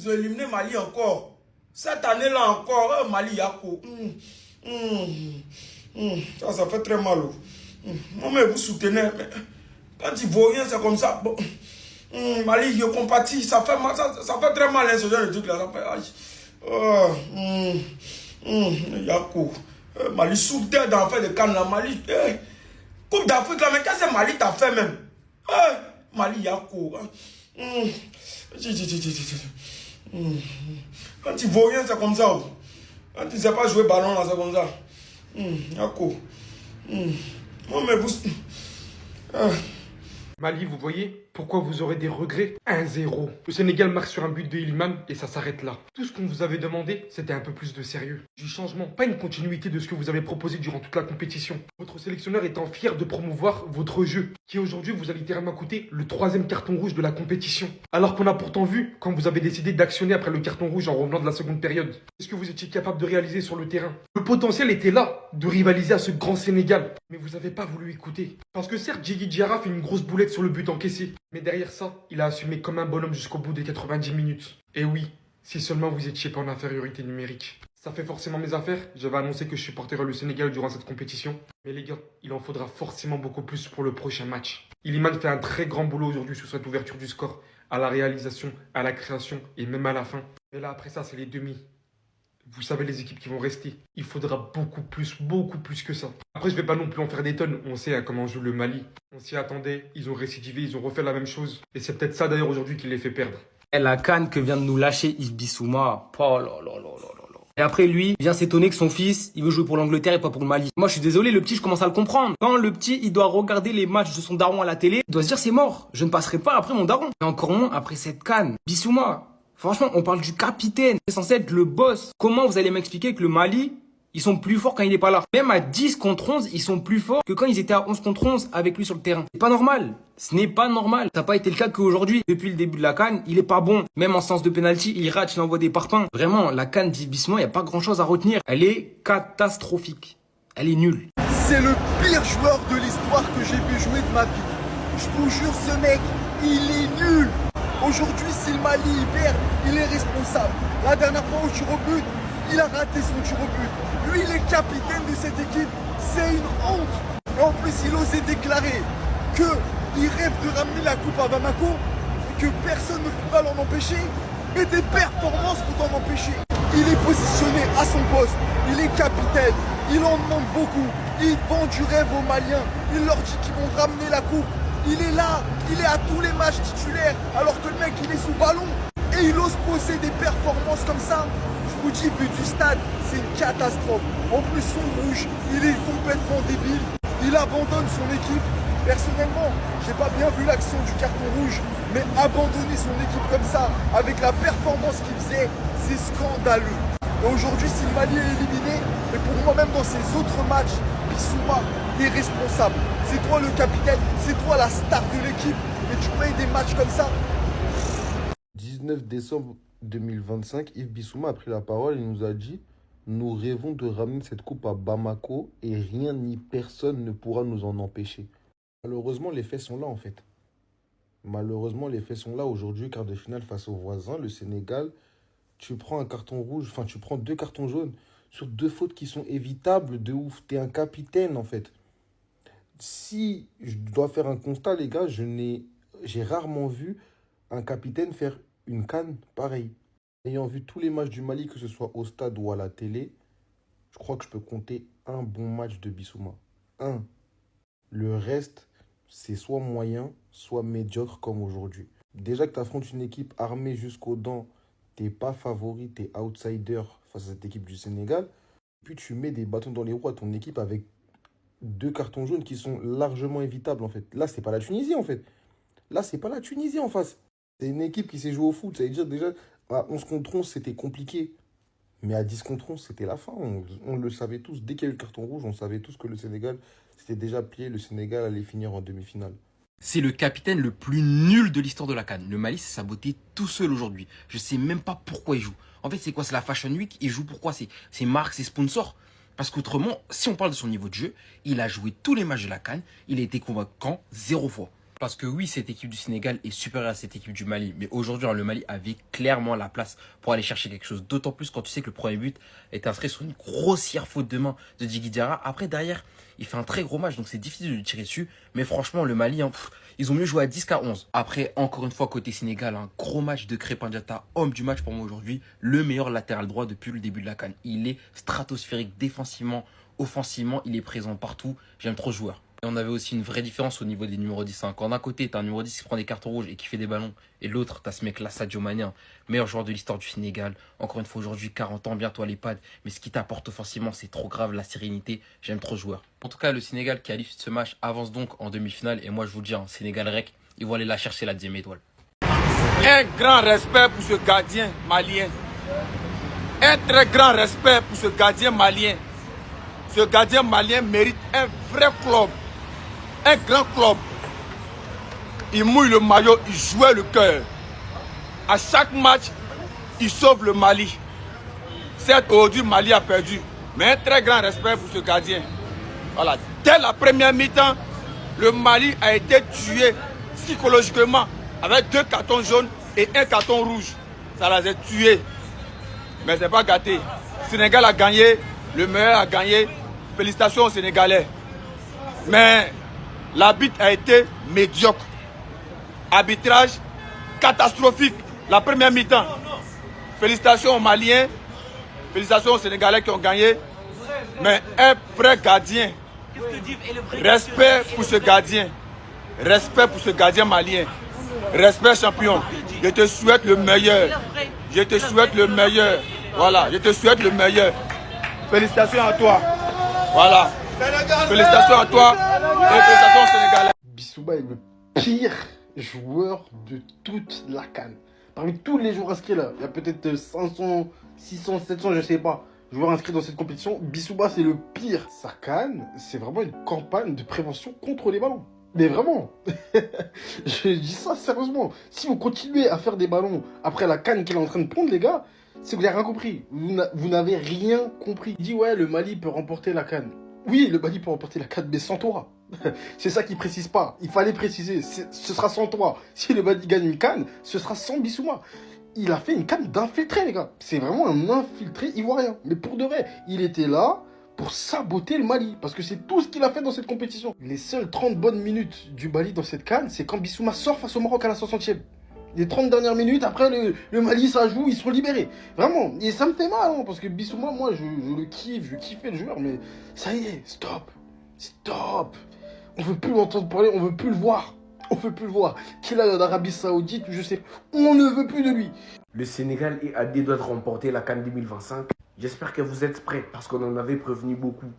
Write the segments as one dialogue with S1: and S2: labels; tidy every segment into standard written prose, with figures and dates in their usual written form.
S1: Ils ont éliminé Mali encore. Cette année-là encore, Mali Yako. Ça fait très mal. Non, mais vous soutenez. Mais quand ils voient rien, c'est comme ça. Bon. Mali, je compatis. Ça fait très mal, hein, ce genre de truc là. Ça fait. Yako. Mali soutenait dans l'affaire de Cannes. Mali. Coupe d'Afrique là, mais qu'est-ce que Mali t'a fait même? Mali Yako. Quand tu vois rien, c'est comme ça. Quand tu ne sais pas jouer ballon là, c'est comme ça. Yako. Non, mais vous.
S2: Mali, vous voyez pourquoi vous aurez des regrets? 1-0. Le Sénégal marque sur un but de Iliman et ça s'arrête là. Tout ce qu'on vous avait demandé, c'était un peu plus de sérieux. Du changement, pas une continuité de ce que vous avez proposé durant toute la compétition. Votre sélectionneur étant fier de promouvoir votre jeu, qui aujourd'hui vous a littéralement coûté le 3e carton rouge de la compétition. Alors qu'on a pourtant vu quand vous avez décidé d'actionner après le carton rouge en revenant de la seconde période. Qu'est-ce que vous étiez capable de réaliser sur le terrain? Le potentiel était là, de rivaliser à ce grand Sénégal. Mais vous n'avez pas voulu écouter. Parce que certes, Djigui Diarra fait une grosse boulette sur le but encaissé. Mais derrière ça, il a assumé comme un bonhomme jusqu'au bout des 90 minutes. Et oui, si seulement vous étiez pas en infériorité numérique. Ça fait forcément mes affaires. J'avais annoncé que je supporterais le Sénégal durant cette compétition. Mais les gars, il en faudra forcément beaucoup plus pour le prochain match. Iliman fait un très grand boulot aujourd'hui sur cette ouverture du score. À la réalisation, à la création et même à la fin. Et là, après ça, c'est les demi. Vous savez les équipes qui vont rester. Il faudra beaucoup plus que ça. Après, je vais pas non plus en faire des tonnes. On sait comment joue le Mali. On s'y attendait. Ils ont récidivé, ils ont refait la même chose. Et c'est peut-être ça d'ailleurs aujourd'hui qui les fait perdre.
S3: Et la canne que vient de nous lâcher Yves Bissouma. Oh là là là là là là. Et après lui, il vient s'étonner que son fils, il veut jouer pour l'Angleterre et pas pour le Mali. Moi, je suis désolé, le petit, je commence à le comprendre. Quand le petit, il doit regarder les matchs de son daron à la télé, il doit se dire c'est mort. Je ne passerai pas après mon daron. Et encore moins après cette canne. Bissouma. Franchement, on parle du capitaine. C'est censé être le boss. Comment vous allez m'expliquer que le Mali, ils sont plus forts quand il n'est pas là? Même à 10 contre 11, ils sont plus forts que quand ils étaient à 11 contre 11 avec lui sur le terrain. C'est pas normal. Ce n'est pas normal. Ça n'a pas été le cas qu'aujourd'hui. Depuis le début de la CAN, il est pas bon. Même en sens de penalty, il rate, il envoie des parpaings. Vraiment, la CAN d'Ibisman, il n'y a pas grand chose à retenir. Elle est catastrophique. Elle est nulle.
S4: C'est le pire joueur de l'histoire que j'ai vu jouer de ma vie. Je vous jure, ce mec, il est nul. Aujourd'hui, si le Mali il perd, il est responsable. La dernière fois au tir au but, il a raté son tir au but. Lui, il est capitaine de cette équipe. C'est une honte. Et en plus, il osait déclarer qu'il rêve de ramener la coupe à Bamako et que personne ne pourra l'en empêcher. Mais des performances vont en empêcher. Il est positionné à son poste. Il est capitaine. Il en demande beaucoup. Il vend du rêve aux Maliens. Il leur dit qu'ils vont ramener la coupe. Il est là, il est à tous les matchs titulaires, alors que le mec il est sous ballon et il ose poser des performances comme ça. Je vous dis, vu du stade, c'est une catastrophe. En plus, son rouge, il est complètement débile. Il abandonne son équipe. Personnellement, j'ai pas bien vu l'action du carton rouge, mais abandonner son équipe comme ça, avec la performance qu'il faisait, c'est scandaleux. Et aujourd'hui, si le Mali est éliminé, et pour moi même dans ces autres matchs, Bissouma, t'es responsable. C'est toi le capitaine, c'est toi la star de l'équipe, et tu payes des matchs comme ça.
S5: 19 décembre 2025, Yves Bissouma a pris la parole et nous a dit « Nous rêvons de ramener cette coupe à Bamako et rien ni personne ne pourra nous en empêcher. » Malheureusement, les faits sont là en fait. Malheureusement, les faits sont là. Aujourd'hui, quart de finale face au voisin, le Sénégal, tu prends un carton rouge, enfin tu prends 2 cartons jaunes sur 2 fautes qui sont évitables de ouf. T'es un capitaine en fait. Si je dois faire un constat, les gars, j'ai rarement vu un capitaine faire une canne pareille. Ayant vu tous les matchs du Mali, que ce soit au stade ou à la télé, je crois que je peux compter un bon match de Bissouma. Un. Le reste, c'est soit moyen, soit médiocre comme aujourd'hui. Déjà que tu affrontes une équipe armée jusqu'aux dents, t'es pas favori, t'es outsider face à cette équipe du Sénégal. Puis tu mets des bâtons dans les roues à ton équipe avec 2 cartons jaunes qui sont largement évitables en fait. Là, c'est pas la Tunisie en fait. Là, c'est pas la Tunisie en face. C'est une équipe qui s'est jouée au foot. Ça veut dire déjà, à 11 contre 11, c'était compliqué. Mais à 10 contre 11, c'était la fin. On le savait tous. Dès qu'il y a eu le carton rouge, on savait tous que le Sénégal s'était déjà plié. Le Sénégal allait finir en demi-finale.
S6: C'est le capitaine le plus nul de l'histoire de la CAN. Le Mali s'est saboté tout seul aujourd'hui. Je sais même pas pourquoi il joue. En fait, c'est quoi? C'est la Fashion Week. Il joue pourquoi? C'est marque, c'est sponsor. Parce qu'autrement, si on parle de son niveau de jeu, il a joué tous les matchs de la CAN. Il a été convaincant 0 fois. Parce que oui, cette équipe du Sénégal est supérieure à cette équipe du Mali. Mais aujourd'hui, hein, le Mali avait clairement la place pour aller chercher quelque chose. D'autant plus quand tu sais que le premier but est inscrit sur une grossière faute de main de Djigui Diarra. Après, derrière, il fait un très gros match, donc c'est difficile de lui tirer dessus. Mais franchement, le Mali, hein, ils ont mieux joué à 10 qu'à 11. Après, encore une fois, côté Sénégal, un gros match de Crépin Diatta, homme du match pour moi aujourd'hui. Le meilleur latéral droit depuis le début de la CAN. Il est stratosphérique défensivement, offensivement, il est présent partout. J'aime trop ce joueur. Et on avait aussi une vraie différence au niveau des numéros 10. Quand d'un côté, t'as un numéro 10 qui prend des cartons rouges et qui fait des ballons, et l'autre, t'as ce mec-là, Sadio Mané, hein, meilleur joueur de l'histoire du Sénégal. Encore une fois, aujourd'hui, 40 ans, bientôt à l'EHPAD. Mais ce qui t'apporte offensivement, c'est trop grave, la sérénité. J'aime trop ce joueur. En tout cas, le Sénégal qui a l'issue de ce match avance donc en demi-finale. Et moi, je vous le dis, hein, Sénégal rec, ils vont aller la chercher la 10e étoile.
S1: Un grand respect pour ce gardien malien. Un très grand respect pour ce gardien malien. Ce gardien malien mérite un vrai club. Un grand club. Il mouille le maillot, il jouait le cœur. À chaque match, il sauve le Mali. Certes, aujourd'hui, Mali a perdu. Mais un très grand respect pour ce gardien. Voilà. Dès la première mi-temps, le Mali a été tué psychologiquement avec 2 cartons jaunes et 1 carton rouge. Ça les a tués. Mais ce n'est pas gâté. Le Sénégal a gagné, le meilleur a gagné. Félicitations aux Sénégalais. Mais l'arbitre a été médiocre. Arbitrage catastrophique. La première mi-temps. Félicitations aux Maliens. Félicitations aux Sénégalais qui ont gagné. Mais un vrai gardien. Respect pour ce gardien. Respect pour ce gardien malien. Respect champion. Je te souhaite le meilleur. Je te souhaite le meilleur. Voilà, je te souhaite le meilleur. Félicitations à toi. Voilà. Félicitations à toi. Et félicitations aux Sénégalais.
S2: Bissouba est le pire joueur de toute la CAN. Parmi tous les joueurs inscrits là, il y a peut-être 500, 600, 700, je sais pas, joueurs inscrits dans cette compétition. Bissouba, c'est le pire. Sa CAN, c'est vraiment une campagne de prévention contre les ballons. Mais vraiment, je dis ça sérieusement. Si vous continuez à faire des ballons après la CAN qu'il est en train de prendre, les gars, c'est que vous n'avez rien compris. Vous n'avez rien compris. Il dit, ouais, le Mali peut remporter la CAN. Oui, le Mali peut remporter la CAN, mais sans toi. C'est ça qu'il précise pas. Il fallait préciser. Ce sera sans toi. Si le Mali gagne une CAN, ce sera sans Bissouma. Il a fait une CAN d'infiltré, les gars. C'est vraiment un infiltré ivoirien. Mais pour de vrai, il était là pour saboter le Mali. Parce que c'est tout ce qu'il a fait dans cette compétition. Les seules 30 bonnes minutes du Mali dans cette CAN, c'est quand Bissouma sort face au Maroc à la 60e. Les 30 dernières minutes, après le Mali, ça joue, ils sont libérés. Vraiment. Et ça me fait mal, hein, parce que Bissouma, moi, je le kiffe, je kiffais le joueur, mais ça y est, stop. Stop. On veut plus l'entendre parler, on veut plus le voir. On veut plus le voir. Qu'il aille en Arabie Saoudite, je sais. On ne veut plus de lui.
S7: Le Sénégal est à 2 doigts de remporter la CAN 2025. J'espère que vous êtes prêts parce qu'on en avait prévenu beaucoup.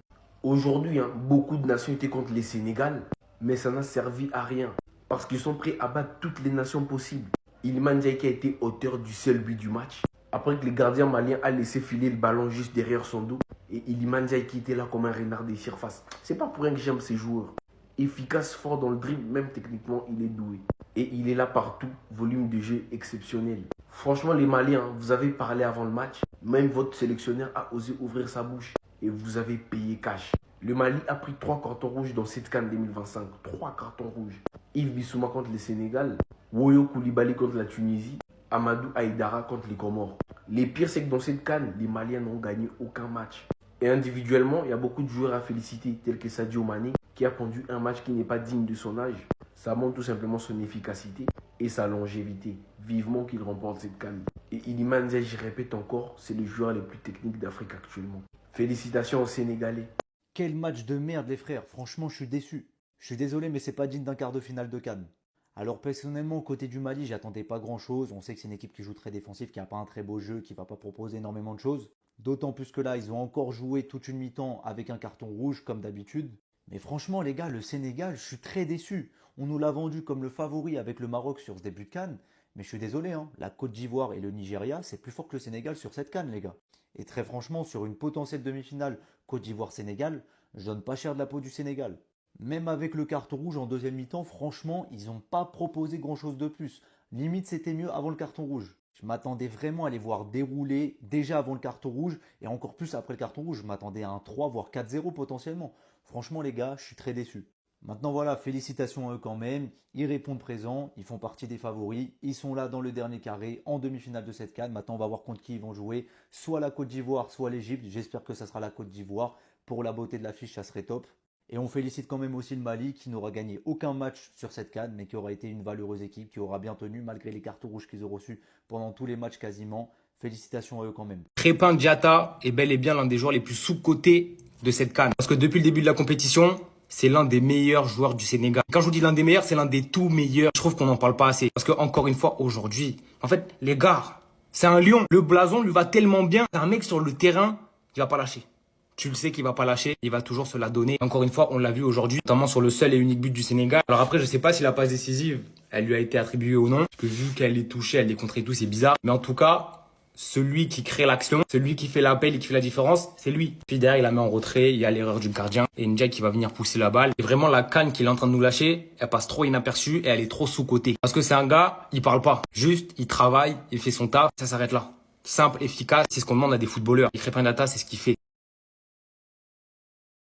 S7: Aujourd'hui, beaucoup de nations étaient contre les Sénégal, mais ça n'a servi à rien. Parce qu'ils sont prêts à battre toutes les nations possibles. Iliman Ndiaye qui a été auteur du seul but du match. Après que le gardien malien a laissé filer le ballon juste derrière son dos. Et Iliman Ndiaye qui était là comme un renard des surfaces. C'est pas pour rien que j'aime ces joueurs. Efficace, fort dans le dribble, même techniquement, il est doué. Et il est là partout, volume de jeu exceptionnel. Franchement, les Maliens, vous avez parlé avant le match. Même votre sélectionneur a osé ouvrir sa bouche. Et vous avez payé cash. Le Mali a pris 3 cartons rouges dans cette CAN 2025. 3 cartons rouges. Yves Bissouma contre le Sénégal. Woyo Koulibaly contre la Tunisie. Amadou Haïdara contre les Comores. Les pires, c'est que dans cette CAN, les Maliens n'ont gagné aucun match. Et individuellement, il y a beaucoup de joueurs à féliciter, tels que Sadio Mané, qui a pondu un match qui n'est pas digne de son âge. Ça montre tout simplement son efficacité et sa longévité. Vivement qu'il remporte cette CAN. Et Iliman Ndiaye, je répète encore, c'est le joueur le plus technique d'Afrique actuellement. Félicitations aux Sénégalais.
S8: Quel match de merde, les frères. Franchement, je suis déçu. Je suis désolé, mais c'est pas digne d'un quart de finale de CAN. Alors personnellement, côté du Mali, j'attendais pas grand chose. On sait que c'est une équipe qui joue très défensif, qui n'a pas un très beau jeu, qui va pas proposer énormément de choses. D'autant plus que là, ils ont encore joué toute une mi-temps avec un carton rouge, comme d'habitude. Mais franchement, les gars, le Sénégal, je suis très déçu. On nous l'a vendu comme le favori avec le Maroc sur ce début de CAN. Mais je suis désolé, la Côte d'Ivoire et le Nigeria, c'est plus fort que le Sénégal sur cette CAN, les gars. Et très franchement, sur une potentielle demi-finale Côte d'Ivoire-Sénégal, je donne pas cher de la peau du Sénégal. Même avec le carton rouge en deuxième mi-temps, franchement, ils n'ont pas proposé grand-chose de plus. Limite, c'était mieux avant le carton rouge. Je m'attendais vraiment à les voir dérouler déjà avant le carton rouge et encore plus après le carton rouge. Je m'attendais à un 3 voire 4-0 potentiellement. Franchement, les gars, je suis très déçu. Maintenant voilà, félicitations à eux quand même, ils répondent présent, ils font partie des favoris, ils sont là dans le dernier carré, en demi-finale de cette CAN. Maintenant on va voir contre qui ils vont jouer, soit la Côte d'Ivoire, soit l'Égypte. J'espère que ça sera la Côte d'Ivoire, pour la beauté de l'affiche ça serait top. Et on félicite quand même aussi le Mali qui n'aura gagné aucun match sur cette CAN, mais qui aura été une valeureuse équipe, qui aura bien tenu malgré les cartons rouges qu'ils ont reçus pendant tous les matchs quasiment. Félicitations à eux quand même.
S3: Crépin Diatta est bel et bien l'un des joueurs les plus sous-cotés de cette CAN. Parce que depuis le début de la compétition, c'est l'un des meilleurs joueurs du Sénégal. Quand je vous dis l'un des meilleurs, c'est l'un des tout meilleurs. Je trouve qu'on n'en parle pas assez. Parce que encore une fois, aujourd'hui, en fait, les gars, c'est un lion. Le blason lui va tellement bien. C'est un mec sur le terrain, il va pas lâcher. Tu le sais qu'il va pas lâcher, il va toujours se la donner. Encore une fois, on l'a vu aujourd'hui, notamment sur le seul et unique but du Sénégal. Alors après, je sais pas si la passe décisive, elle lui a été attribuée ou non. Parce que vu qu'elle est touchée, elle est contrée et tout, c'est bizarre. Mais en tout cas, celui qui crée l'action, celui qui fait l'appel et qui fait la différence, c'est lui. Puis derrière, il la met en retrait, il y a l'erreur du gardien. Et Ndiaye qui va venir pousser la balle. Et vraiment, la canne qu'il est en train de nous lâcher, elle passe trop inaperçue et elle est trop sous-cotée. Parce que c'est un gars, il parle pas. Juste, il travaille, il fait son taf, ça s'arrête là. Simple, efficace, c'est ce qu'on demande à des footballeurs. Et Crépin Diatta, c'est ce qu'il fait.